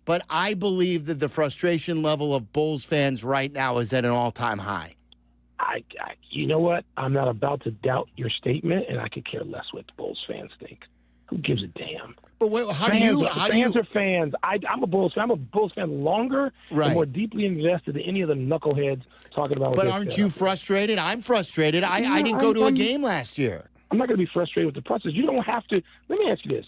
but I believe that the frustration level of Bulls fans right now is at an all-time high. You know what? I'm not about to doubt your statement, and I could care less what the Bulls fans think. Who gives a damn? But fans are fans. I'm a Bulls fan. I'm a Bulls fan longer and more deeply invested than any of the knuckleheads talking about. But aren't you frustrated? I'm frustrated. I didn't go to a game last year. I'm not going to be frustrated with the process. You don't have to. Let me ask you this: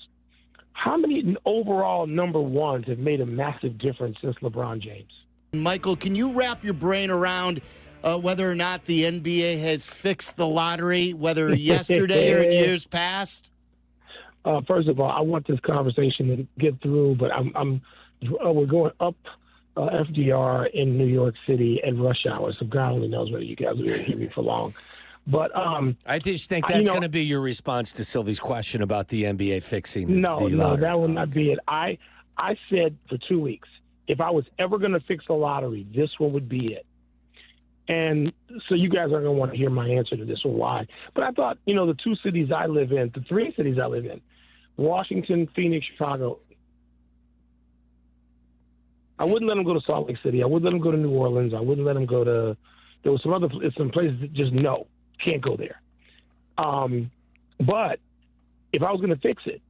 how many overall number ones have made a massive difference since LeBron James? Michael, can you wrap your brain around whether or not the NBA has fixed the lottery, whether yesterday or in years past? First of all, I want this conversation to get through, but we're going up FDR in New York City at rush hour, so God only knows whether you guys will hear me for long. But I just think that's going to be your response to Sylvie's question about the NBA fixing the lottery. No, that will not be it. I said for 2 weeks, if I was ever going to fix the lottery, this one would be it. And so you guys aren't going to want to hear my answer to this or why. But I thought, the two cities I live in, the three cities I live in, Washington, Phoenix, Chicago, I wouldn't let them go to Salt Lake City. I wouldn't let them go to New Orleans. I wouldn't let them go to – there was some places that just no, can't go there. But if I was going to fix it,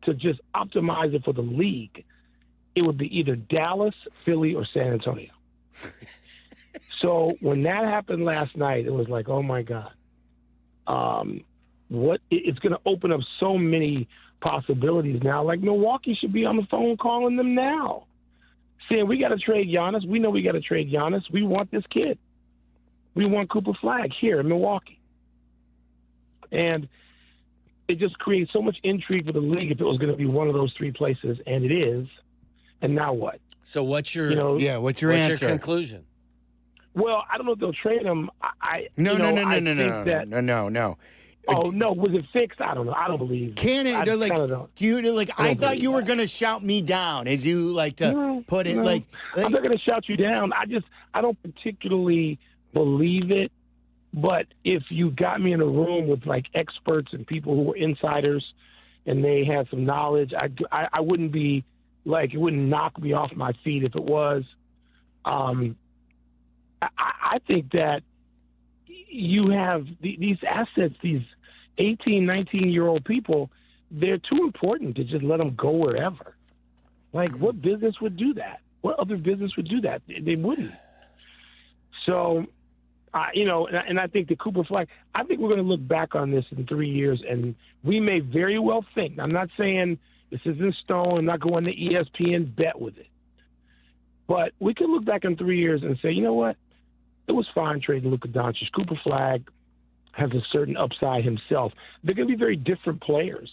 to just optimize it for the league, it would be either Dallas, Philly, or San Antonio. So when that happened last night, it was like, oh, my God. It's going to open up so many possibilities now. Like Milwaukee should be on the phone calling them now, saying we got to trade Giannis. We know we got to trade Giannis. We want this kid. We want Cooper Flag here in Milwaukee. And it just creates so much intrigue for the league if it was going to be one of those three places, and it is. And now what? So what's your what's your answer? What's your conclusion? Well, I don't know if they'll trade him. No. Oh no, was it fixed? I don't know. I don't believe. Can it? I thought you were going to shout me down, as you like to put it. Like I'm not going to shout you down. I don't particularly believe it. But if you got me in a room with like experts and people who were insiders, and they had some knowledge, I wouldn't be like, it wouldn't knock me off my feet if it was. I think that you have these assets, these 18, 19-year-old people, they're too important to just let them go wherever. Like, what business would do that? What other business would do that? They wouldn't. So, and I think the Cooper Flag, I think we're going to look back on this in 3 years, and we may very well think, I'm not saying this is in stone, I'm not going to ESPN bet with it, but we could look back in 3 years and say, you know what? It was fine trading Luka Doncic. Cooper Flag has a certain upside himself. They're going to be very different players.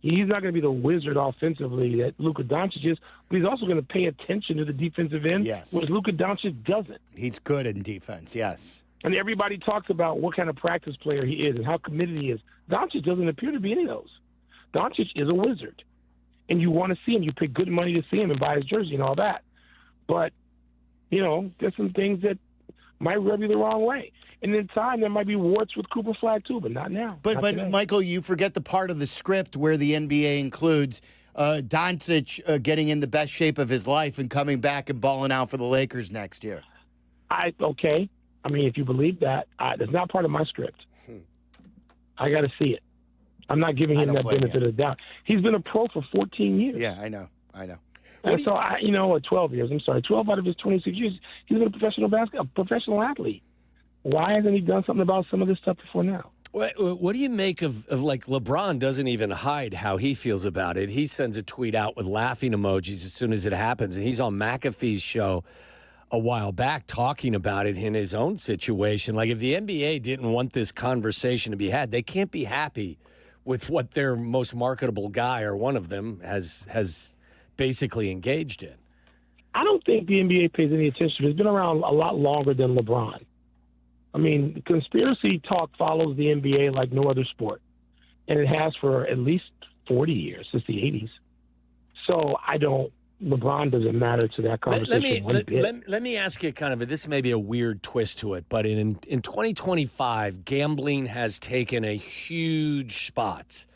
He's not going to be the wizard offensively that Luka Doncic is, but he's also going to pay attention to the defensive end, which Luka Doncic doesn't. He's good in defense, yes. And everybody talks about what kind of practice player he is and how committed he is. Doncic doesn't appear to be any of those. Doncic is a wizard. And you want to see him. You pay good money to see him and buy his jersey and all that. But, there's some things that might rub you the wrong way. And in time, there might be warts with Cooper Flag, too, but not now. But Michael, you forget the part of the script where the NBA includes Doncic getting in the best shape of his life and coming back and balling out for the Lakers next year. Okay. I mean, if you believe that, that's not part of my script. I got to see it. I'm not giving him that benefit of the doubt. He's been a pro for 14 years. Yeah, I know. And so, 12 years. I'm sorry, 12 out of his 26 years, he's been a professional athlete. Why hasn't he done something about some of this stuff before now? What do you make of like LeBron doesn't even hide how he feels about it? He sends a tweet out with laughing emojis as soon as it happens, and he's on McAfee's show a while back talking about it in his own situation. Like, if the NBA didn't want this conversation to be had, they can't be happy with what their most marketable guy or one of them has basically engaged in. I don't think the NBA pays any attention. It's been around a lot longer than LeBron. I mean, conspiracy talk follows the NBA like no other sport, and it has for at least 40 years, since the 80s. So LeBron doesn't matter to that conversation. Let me ask you kind of, this may be a weird twist to it, but in 2025, gambling has taken a huge spot.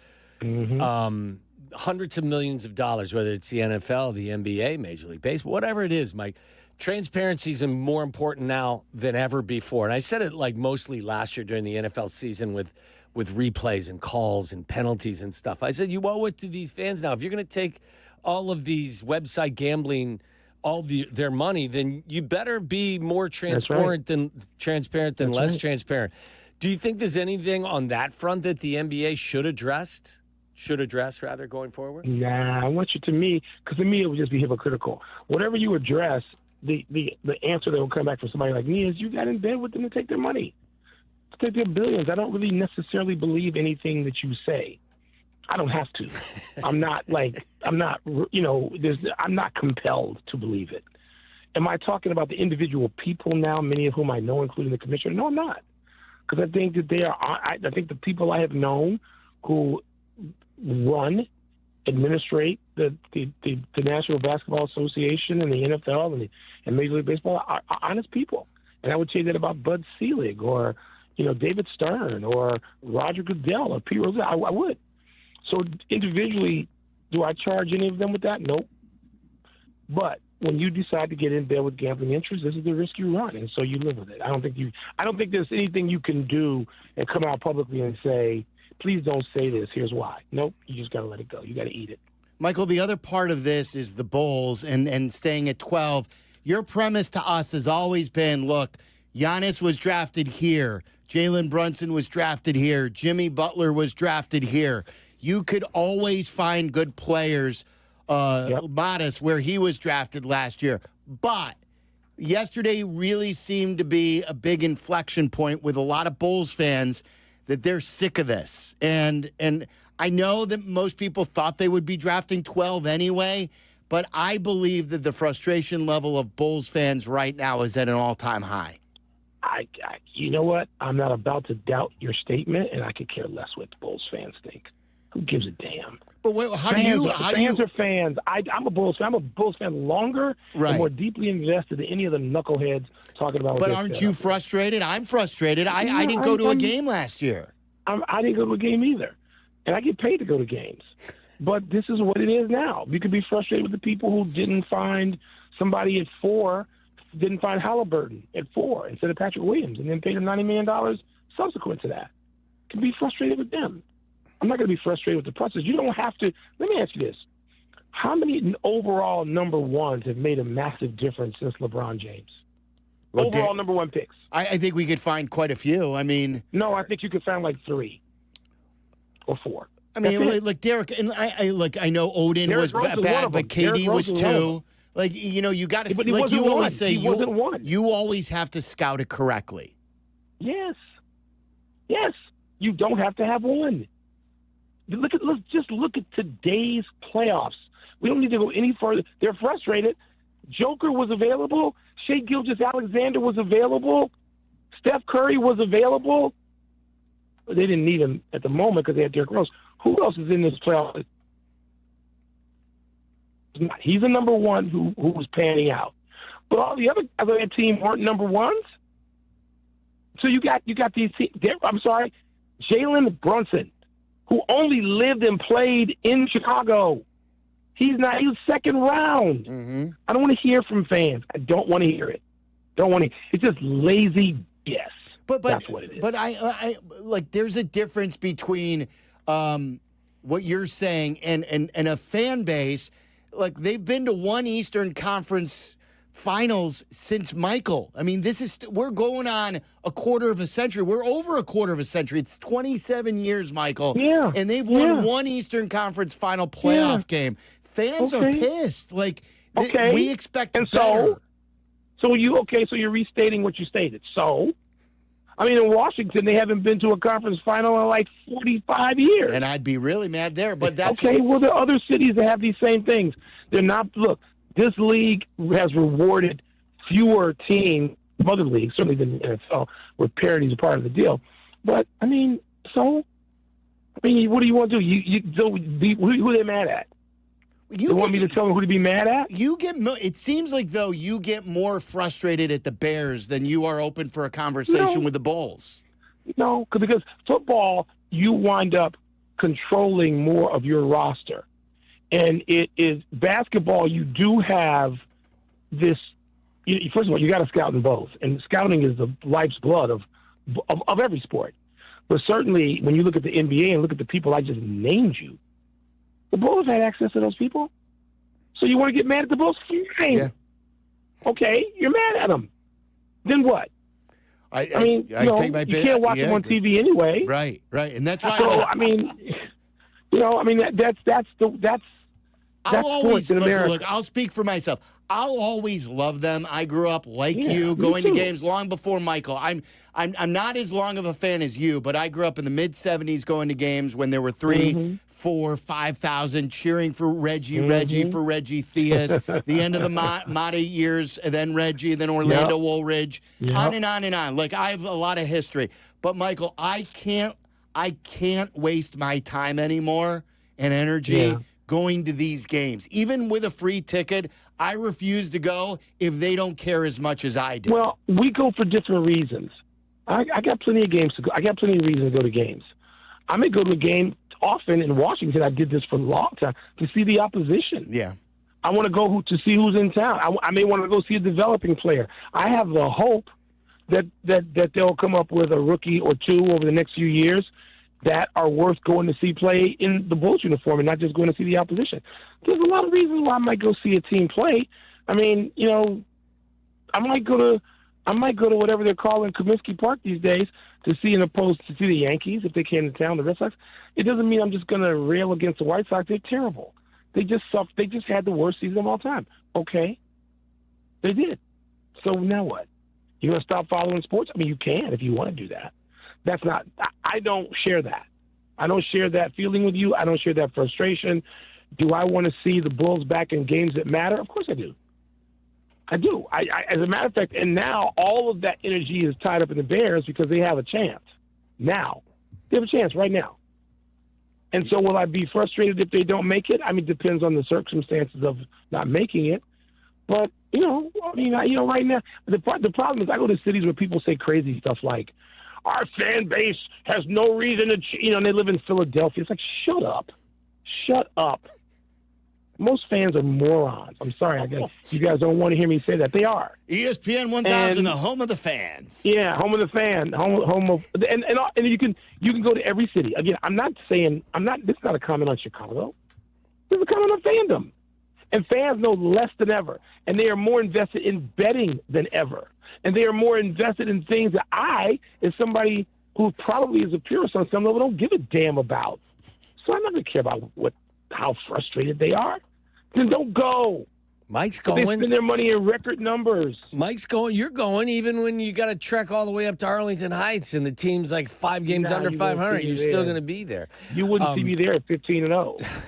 hundreds of millions of dollars, whether it's the NFL, the NBA, Major League Baseball, whatever it is, Mike. Transparency is more important now than ever before. And I said it like mostly last year during the NFL season with replays and calls and penalties and stuff. I said, you owe it to these fans now. If you're going to take all of these website gambling, their money, then you better be more transparent than less transparent. Do you think there's anything on that front that the NBA should address going forward? Nah, I want you because to me it would just be hypocritical. Whatever you address, the answer that will come back from somebody like me is you got in bed with them to take their money, to take their billions. I don't really necessarily believe anything that you say. I don't have to. I'm not compelled to believe it. Am I talking about the individual people now, many of whom I know, including the commissioner? No, I'm not. Because I think that I think the people I have known who administrate the National Basketball Association and the NFL and Major League Baseball are honest people. And I would say that about Bud Selig or, David Stern or Roger Goodell or Pete Rose. I would. So individually, do I charge any of them with that? Nope. But when you decide to get in bed with gambling interests, this is the risk you run, and so you live with it. I don't think there's anything you can do and come out publicly and say, please don't say this. Here's why. Nope. You just got to let it go. You got to eat it. Michael, the other part of this is the Bulls and staying at 12. Your premise to us has always been, look, Giannis was drafted here. Jalen Brunson was drafted here. Jimmy Butler was drafted here. You could always find good players, modest, where he was drafted last year. But yesterday really seemed to be a big inflection point with a lot of Bulls fans that they're sick of this. And I know that most people thought they would be drafting 12 anyway, but I believe that the frustration level of Bulls fans right now is at an all-time high. You know what? I'm not about to doubt your statement, and I could care less what the Bulls fans think. Who gives a damn? But fans are fans. I'm a Bulls fan. I'm a Bulls fan longer and more deeply invested than any of the knuckleheads talking about. But aren't you frustrated? I'm frustrated. I didn't go to a game last year. I didn't go to a game either, and I get paid to go to games. But this is what it is now. You could be frustrated with the people who didn't find somebody at 4, didn't find Halliburton at 4 instead of Patrick Williams, and then paid him $90 million subsequent to that. You can be frustrated with them. I'm not going to be frustrated with the process. You don't have to. Let me ask you this. How many overall number ones have made a massive difference since LeBron James? Well, overall number 1 picks. I think we could find quite a few. No, I think you could find like 3 or 4. Like Derek, and I know Odin Derrick was Rose bad, but KD was 2. You got to, like you always say, you always have to scout it correctly. Yes. You don't have to have one. Let's just look at today's playoffs. We don't need to go any further. They're frustrated. Joker was available. Shai Gilgeous-Alexander was available. Steph Curry was available. But they didn't need him at the moment because they had Derrick Rose. Who else is in this playoff? He's a number 1 who was panning out. But all the other teams weren't number 1s. So you got these teams. I'm sorry, Jalen Brunson, who only lived and played in Chicago. He was second round. Mm-hmm. I don't want to hear from fans. I don't want to hear it. It's just lazy BS. But that's what it is. But I there's a difference between what you're saying and a fan base. Like, they've been to one Eastern Conference Finals since Michael. We're going on a quarter of a century. We're over a quarter of a century. It's 27 years, Michael. Yeah. And they've won one Eastern Conference Final playoff game. Fans are pissed. We expect better. So you're restating what you stated. So, in Washington, they haven't been to a conference final in like 45 years. And I'd be really mad there, but that's... Okay, well, there are other cities that have these same things. They're not... Look, this league has rewarded fewer teams, other leagues, certainly than the NFL, where parity is a part of the deal. But, what do you want to do? Who are they mad at? You want me to tell them who to be mad at? It seems like, though, you get more frustrated at the Bears than you are open for a conversation with the Bulls. No, because football, you wind up controlling more of your roster. And it is basketball. You do have this. First of all, you got to scout in both, and scouting is the life's blood of every sport. But certainly, when you look at the NBA and look at the people I just named you, the Bulls had access to those people. So you want to get mad at the Bulls? Fine. Yeah. Okay, you're mad at them. Then what? I mean, you can't watch them on TV anyway. Right, and that's why. So that's I'll always sports in America. look. I'll speak for myself. I'll always love them. I grew up like you, going to games long before Michael. I'm not as long of a fan as you, but I grew up in the mid '70s, going to games when there were 3, 4, 5,000 cheering for Reggie, Reggie for Reggie Theus. The end of the Mata years, and then Reggie, then Orlando Woolridge, on and on and on. Like, I have a lot of history, but Michael, I can't waste my time anymore and energy going to these games. Even with a free ticket, I refuse to go if they don't care as much as I do. Well, we go for different reasons. I got plenty of games to go. I got plenty of reasons to go to games. I may go to a game often in Washington. I did this for a long time to see the opposition. Yeah. I want to go to see who's in town. I may want to go see a developing player. I have the hope that they'll come up with a rookie or two over the next few years that are worth going to see play in the Bulls uniform and not just going to see the opposition. There's a lot of reasons why I might go see a team play. I mean, I might go to whatever they're calling Comiskey Park these days to see to see the Yankees if they came to town, the Red Sox. It doesn't mean I'm just going to rail against the White Sox. They're terrible. They just suffered. They just had the worst season of all time. Okay, they did. So now what? You going to stop following sports? I mean, you can if you want to do that. That's not. I don't share that. I don't share that feeling with you. I don't share that frustration. Do I want to see the Bulls back in games that matter? Of course I do. I do. As a matter of fact, and now all of that energy is tied up in the Bears because they have a chance. Now. They have a chance right now. And so will I be frustrated if they don't make it? I mean, it depends on the circumstances of not making it. But, right now, the problem is I go to cities where people say crazy stuff like, our fan base has no reason to, and they live in Philadelphia. It's like, shut up. Shut up. Most fans are morons. I'm sorry. You guys don't want to hear me say that. This are. ESPN 1000, the home of the fans. Yeah, home of the fan. Home of, and you can go to every city. Again, this is not a comment on Chicago. This is a comment on fandom. And fans know less than ever. And they are more invested in betting than ever. And they are more invested in things that I, as somebody who probably is a purist on some level, don't give a damn about. So I'm not going to care about how frustrated they are. Then don't go. Mike's going. They spend their money in record numbers. Mike's going. You're going even when you got to trek all the way up to Arlington Heights and the team's like 5 games under 500. You're still going to be there. You wouldn't see me there at 15-0.